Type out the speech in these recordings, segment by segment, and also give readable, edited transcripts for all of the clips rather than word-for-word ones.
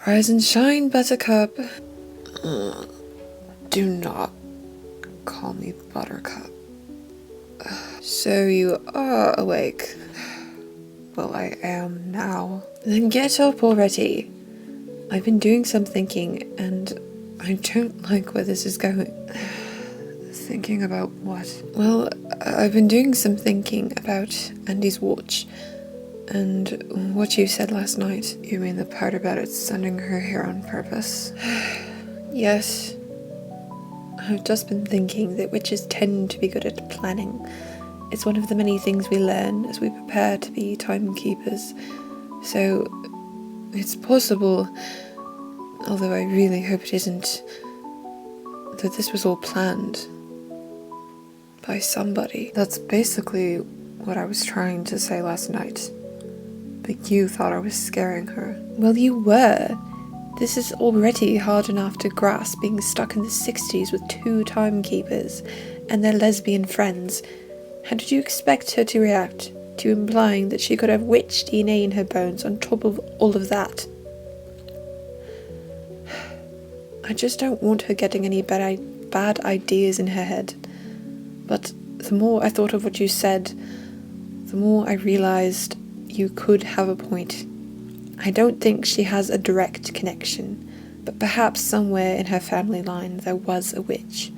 Rise and shine, Buttercup. Do not call me Buttercup. So you are awake. Well, I am now. Then get up already. I've been doing some thinking, and I don't like where this is going. Thinking about what? Well, I've been doing some thinking about Andi's watch, and what you said last night. You mean the part about it sending her here on purpose? Yes. I've just been thinking that witches tend to be good at planning. It's one of the many things we learn as we prepare to be timekeepers. So, it's possible, although I really hope it isn't, that this was all planned by somebody. That's basically what I was trying to say last night. But you thought I was scaring her. Well, you were. This is already hard enough to grasp, being stuck in the 60s with 2 timekeepers and their lesbian friends. How did you expect her to react to implying that she could have witch DNA in her bones on top of all of that? I just don't want her getting any bad ideas in her head. But the more I thought of what you said, the more I realized you could have a point. I don't think she has a direct connection, but perhaps somewhere in her family line there was a witch.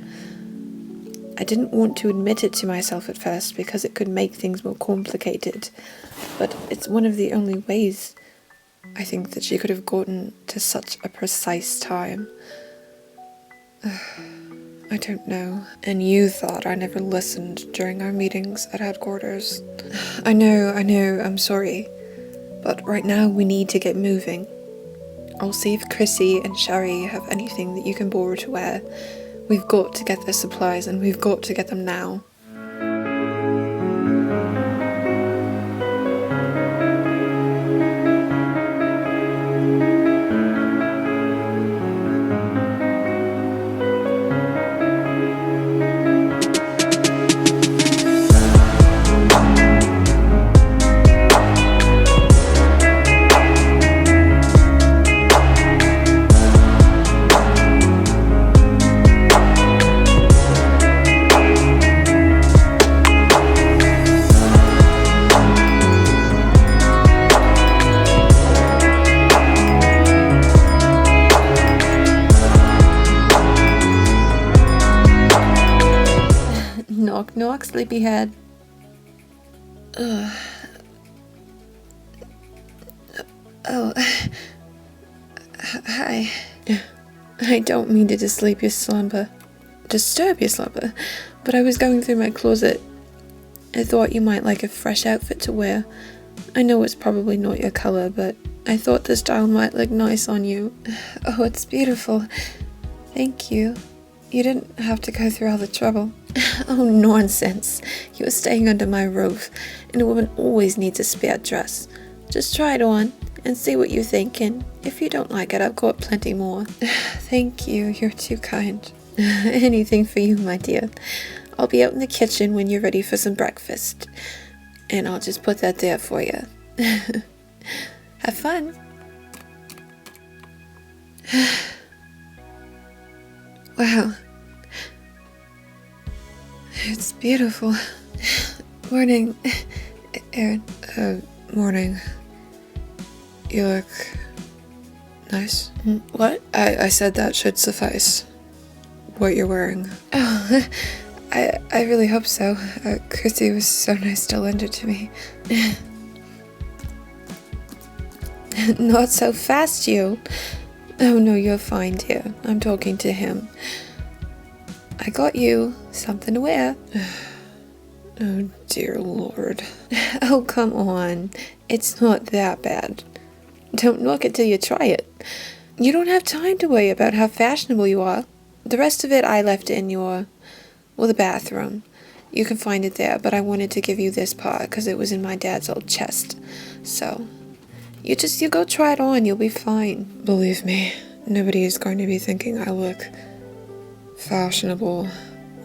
I didn't want to admit it to myself at first because it could make things more complicated, but it's one of the only ways I think that she could have gotten to such a precise time. I don't know. And you thought I never listened during our meetings at headquarters. I know, I'm sorry. But right now we need to get moving. I'll see if Chrissy and Sherry have anything that you can borrow to wear. We've got to get their supplies, and we've got to get them now. Knock, knock, sleepyhead. Oh. Hi. I don't mean to disturb your slumber, but I was going through my closet. I thought you might like a fresh outfit to wear. I know it's probably not your color, but I thought the style might look nice on you. Oh, it's beautiful. Thank you. You didn't have to go through all the trouble. Oh, nonsense. You were staying under my roof, and a woman always needs a spare dress. Just try it on and see what you think, and if you don't like it, I've got plenty more. Thank you. You're too kind. Anything for you, my dear. I'll be out in the kitchen when you're ready for some breakfast, and I'll just put that there for you. Have fun. Wow. It's beautiful. Morning, Aaron. Morning. You look nice. What? I said that should suffice. What you're wearing. Oh, I really hope so. Chrissy was so nice to lend it to me. Not so fast, you. Oh no, you're fine, dear. I'm talking to him. I got you something to wear. Oh dear Lord. Oh, come on. It's not that bad. Don't knock it till you try it. You don't have time to worry about how fashionable you are. The rest of it I left in the bathroom. You can find it there, but I wanted to give you this part because it was in my dad's old chest. So, you go try it on, you'll be fine. Believe me, nobody is going to be thinking I look fashionable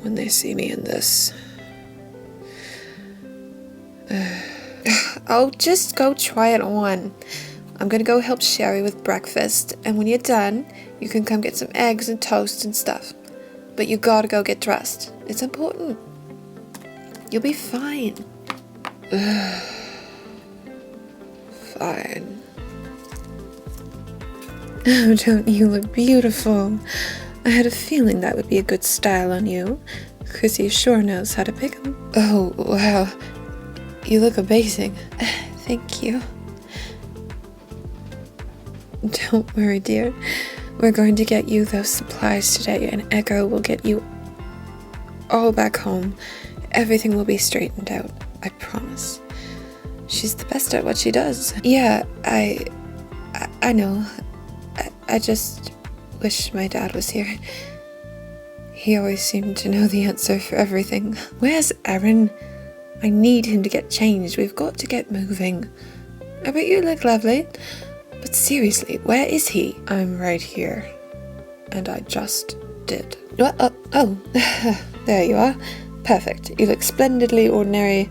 when they see me in this. Oh, just go try it on. I'm gonna go help Sherry with breakfast, and when you're done, you can come get some eggs and toast and stuff. But you gotta go get dressed. It's important. You'll be fine. Fine. Oh, don't you look beautiful? I had a feeling that would be a good style on you. Chrissy sure knows how to pick 'em. Oh, wow. You look amazing. Thank you. Don't worry, dear. We're going to get you those supplies today, and Echo will get you all back home. Everything will be straightened out, I promise. She's the best at what she does. Yeah, I know. I just wish my dad was here. He always seemed to know the answer for everything. Where's Aaron? I need him to get changed. We've got to get moving. I bet you look lovely. But seriously, where is he? I'm right here. And I just did. Oh, there you are. Perfect. You look splendidly ordinary.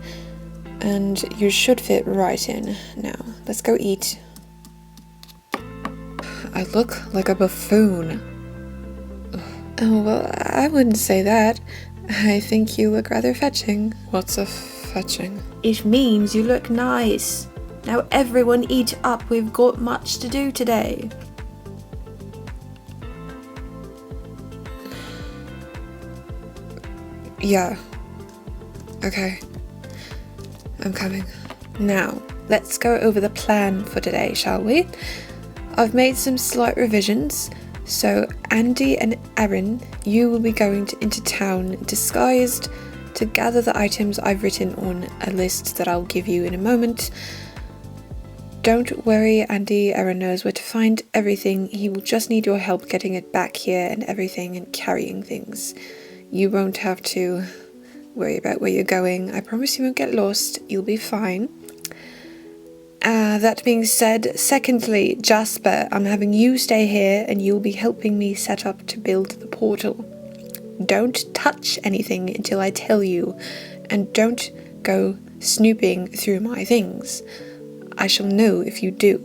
And you should fit right in. Now, let's go eat. I look like a buffoon. Oh, well, I wouldn't say that. I think you look rather fetching. What's a fetching? It means you look nice. Now everyone eat up, we've got much to do today. Yeah. Okay. I'm coming. Now, let's go over the plan for today, shall we? I've made some slight revisions. So, Andi and Aaron, you will be going into town disguised to gather the items I've written on a list that I'll give you in a moment. Don't worry, Andi. Aaron knows where to find everything. He will just need your help getting it back here and everything and carrying things. You won't have to worry about where you're going. I promise you won't get lost. You'll be fine. That being said, secondly, Jasper, I'm having you stay here and you'll be helping me set up to build the portal. Don't touch anything until I tell you, and don't go snooping through my things. I shall know if you do.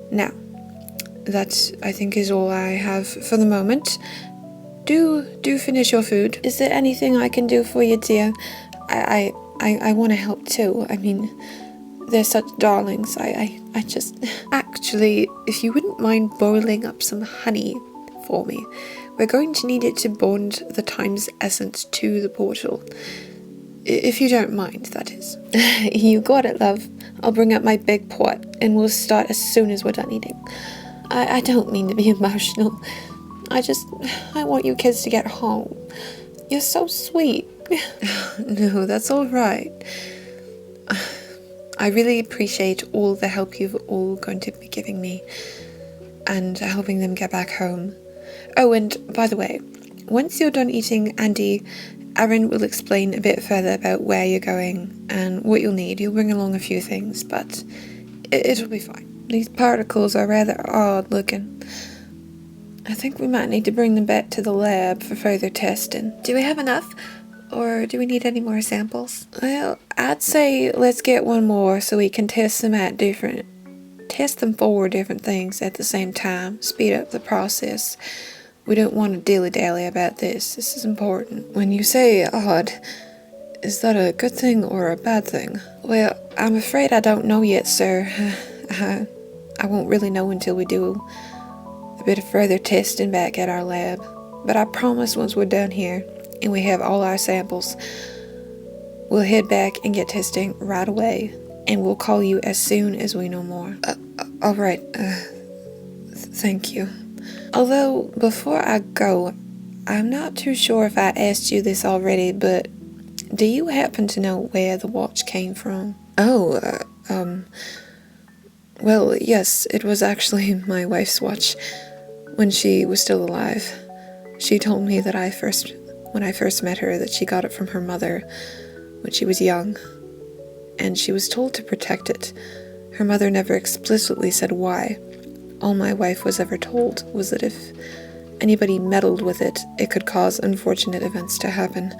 Now, that I think is all I have for the moment. Do finish your food. Is there anything I can do for you, dear? I want to help too. I mean, they're such darlings. I just... Actually, if you wouldn't mind boiling up some honey for me. We're going to need it to bond the time's essence to the portal. If you don't mind, that is. You got it, love. I'll bring up my big pot and we'll start as soon as we're done eating. I don't mean to be emotional. I want you kids to get home. You're so sweet. No, that's all right. I really appreciate all the help you've all going to be giving me and helping them get back home. Oh, and by the way, once you're done eating, Andi, Aaron will explain a bit further about where you're going and what you'll need. You'll bring along a few things, but it'll be fine. These particles are rather odd looking. I think we might need to bring them back to the lab for further testing. Do we have enough? Or do we need any more samples? Well, I'd say let's get one more so we can test them for different things at the same time. Speed up the process. We don't want to dilly-dally about this. This is important. When you say odd, is that a good thing or a bad thing? Well, I'm afraid I don't know yet, sir. I won't really know until we do a bit of further testing back at our lab. But I promise once we're done here and we have all our samples, we'll head back and get testing right away. And we'll call you as soon as we know more. Alright, thank you. Although, before I go, I'm not too sure if I asked you this already, but do you happen to know where the watch came from? Oh, well, yes, it was actually my wife's watch when she was still alive. She told me that when I first met her, that she got it from her mother when she was young, and she was told to protect it. Her mother never explicitly said why. All my wife was ever told was that if anybody meddled with it, it could cause unfortunate events to happen.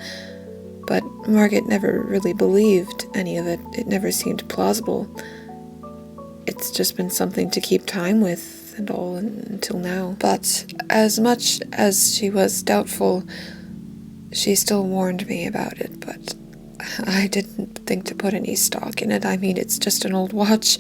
But Margaret never really believed any of it. It never seemed plausible. it's just been something to keep time with and all until now. But as much as she was doubtful, she still warned me about it, but I didn't think to put any stock in it. I mean, it's just an old watch.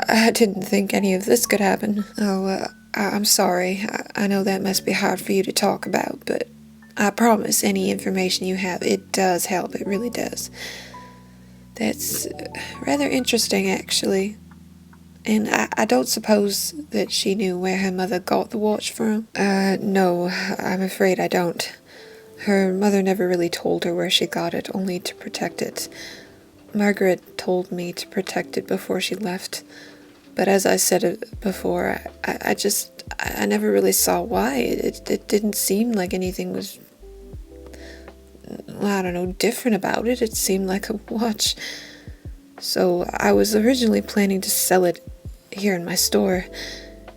I didn't think any of this could happen. Oh, I'm sorry. I know that must be hard for you to talk about, but I promise any information you have, it does help. It really does. That's rather interesting, actually. And I don't suppose that she knew where her mother got the watch from? No, I'm afraid I don't. Her mother never really told her where she got it, only to protect it. Margaret told me to protect it before she left. But as I said it before, I never really saw why. It didn't seem like anything was, I don't know, different about it. It seemed like a watch. So I was originally planning to sell it here in my store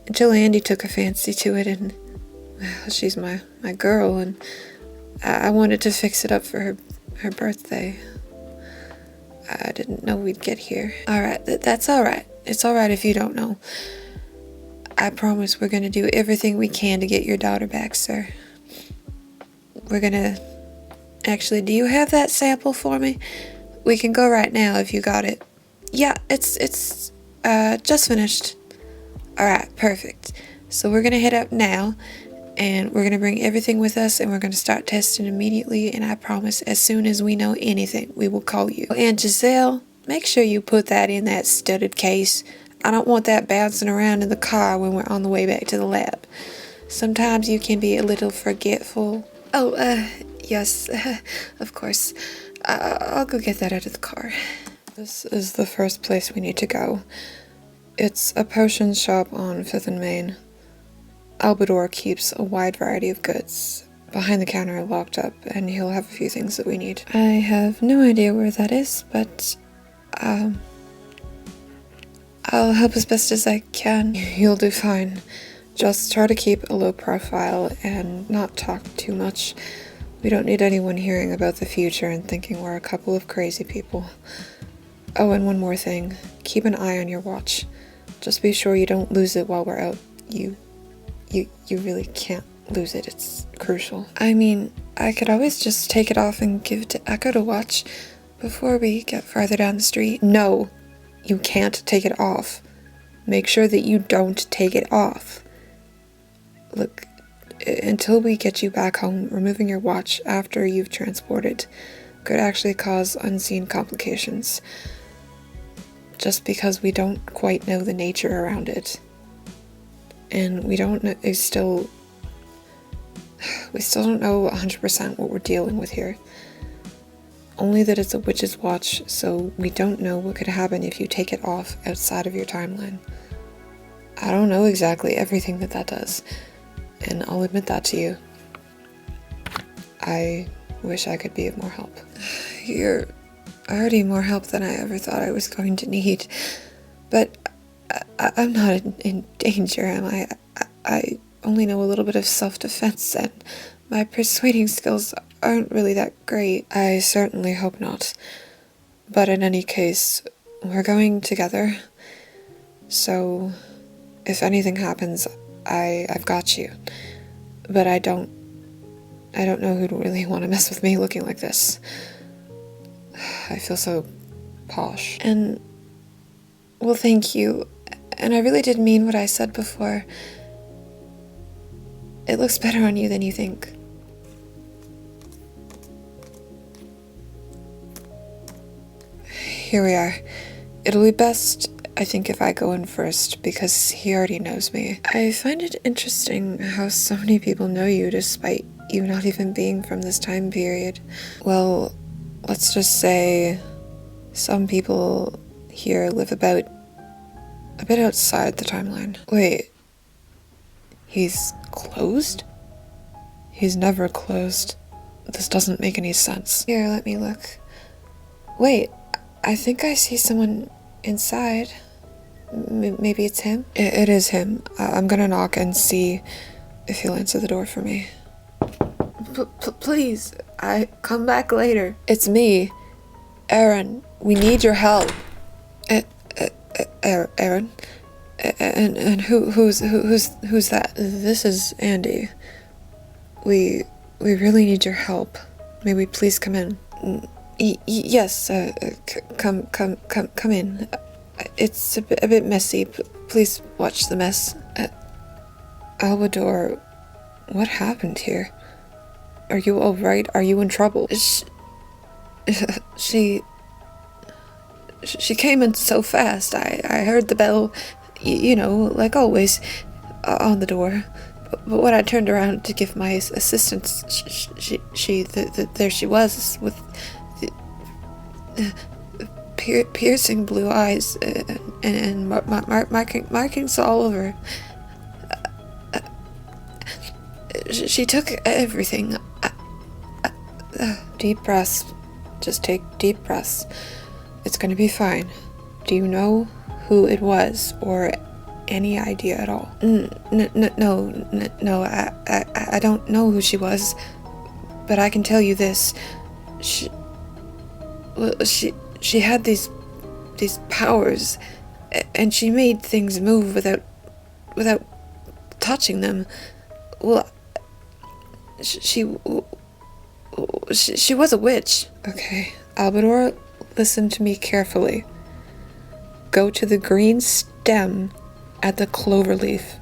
until Andi took a fancy to it, and well, she's my girl, and I wanted to fix it up for her birthday. I didn't know we'd get here. Alright, that's alright. It's alright if you don't know. I promise we're gonna do everything we can to get your daughter back, sir. We're gonna... Actually, do you have that sample for me? We can go right now if you got it. Yeah, it's just finished. Alright, perfect. So we're gonna head up now, and we're gonna bring everything with us, and we're gonna start testing immediately, and I promise as soon as we know anything, we will call you. And Giselle, make sure you put that in that studded case. I don't want that bouncing around in the car when we're on the way back to the lab. Sometimes you can be a little forgetful. Oh, yes, of course. I'll go get that out of the car. This is the first place we need to go. It's a potion shop on 5th and Main. Albador keeps a wide variety of goods. Behind the counter locked up, and he'll have a few things that we need. I have no idea where that is, but I'll help as best as I can. You'll do fine. Just try to keep a low profile and not talk too much. We don't need anyone hearing about the future and thinking we're a couple of crazy people. Oh, and one more thing. Keep an eye on your watch. Just be sure you don't lose it while we're out. You really can't lose it. It's crucial. I mean, I could always just take it off and give it to Echo to watch before we get farther down the street. No, you can't take it off. Make sure that you don't take it off. Look, until we get you back home, removing your watch after you've transported could actually cause unseen complications. Just because we don't quite know the nature around it. And we still don't know 100% what we're dealing with here. Only that it's a witch's watch, so we don't know what could happen if you take it off outside of your timeline. I don't know exactly everything that does, and I'll admit that to you. I wish I could be of more help. You're already more help than I ever thought I was going to need, but I'm not in danger, am I? I only know a little bit of self-defense, and my persuading skills aren't really that great. I certainly hope not. But in any case, we're going together, so if anything happens, I've got you. But I don't know who'd really want to mess with me looking like this. I feel so posh. And, well, thank you. And I really did mean what I said before. It looks better on you than you think. Here we are. It'll be best, I think, if I go in first, because he already knows me. I find it interesting how so many people know you despite you not even being from this time period. Well, let's just say some people here live about a bit outside the timeline. Wait, he's closed? He's never closed. This doesn't make any sense. Here, let me look. Wait, I think I see someone inside. Maybe it's him? It is him. I'm gonna knock and see if he'll answer the door for me. Please, I come back later. It's me. Aaron, we need your help. Aaron? And who's that? This is Andi. We really need your help. May we please come in? Yes, come in. It's a bit messy. Please watch the mess. Albador, what happened here? Are you all right? Are you in trouble? She came in so fast. I heard the bell, like always, on the door. But when I turned around to give my assistance, there she was with piercing blue eyes and markings all over. She took everything. Deep breaths. Just take deep breaths. It's gonna be fine. Do you know who it was, or any idea at all? No. I don't know who she was, but I can tell you this. She had these powers, and she made things move without touching them. Well, she was a witch. Okay, Albador, listen to me carefully. Go to the green stem at the clover leaf.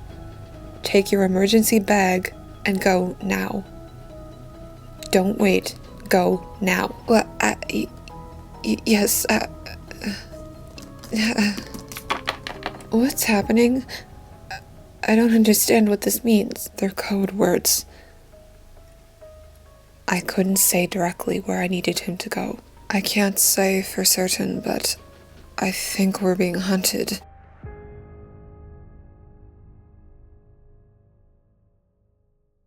Take your emergency bag and go now. Don't wait. Go now. Well, yes, what's happening? I don't understand what this means. They're code words. I couldn't say directly where I needed him to go. I can't say for certain, but I think we're being hunted.